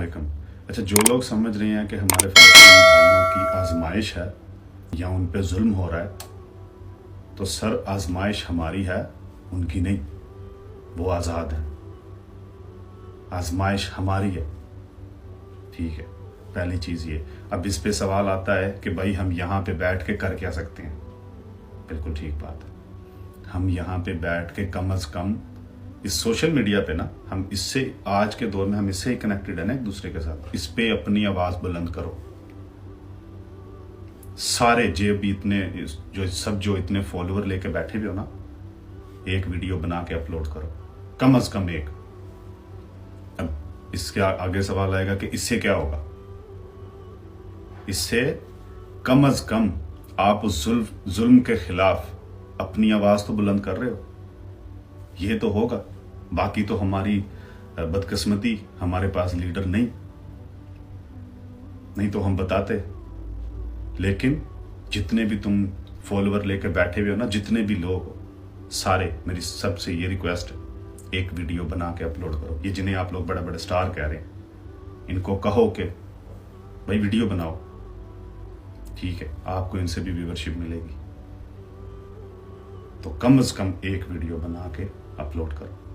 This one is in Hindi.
वालेकुम। अच्छा, जो लोग समझ रहे हैं कि हमारे फ़लस्तीनी भाइयों की आजमाइश है या उन पे जुल्म हो रहा है, तो सर आजमाइश हमारी है, उनकी नहीं। वो आज़ाद है, आजमाइश हमारी है। ठीक है, पहली चीज़ ये। अब इस पे सवाल आता है कि भाई हम यहाँ पे बैठ के कर क्या सकते हैं। बिल्कुल ठीक बात है, हम यहाँ पे बैठ के कम अज़ कम इस सोशल मीडिया पे ना, हम इससे आज के दौर में हम इससे ही कनेक्टेड है ना एक दूसरे के साथ। इस पे अपनी आवाज़ बुलंद करो। सारे भी इतने जो इतने फॉलोअर लेके बैठे हुए हो ना, एक वीडियो बना के अपलोड करो, कम अज कम एक। अब इसके आगे सवाल आएगा कि इससे क्या होगा। इससे कम अज कम आप उस जुल्म के खिलाफ अपनी आवाज तो बुलंद कर रहे हो, ये तो होगा। बाकी तो हमारी बदकिस्मती, हमारे पास लीडर नहीं तो हम बताते। लेकिन जितने भी तुम फॉलोअर लेके बैठे हुए हो ना, जितने भी लोग हो, सारे, मेरी सबसे ये रिक्वेस्ट है, एक वीडियो बना के अपलोड करो। ये जिन्हें आप लोग बड़े बड़े स्टार कह रहे हैं, इनको कहो कि भाई वीडियो बनाओ। ठीक है, आपको इनसे भी व्यूअरशिप मिलेगी, तो कम से कम एक वीडियो बना के अपलोड करो।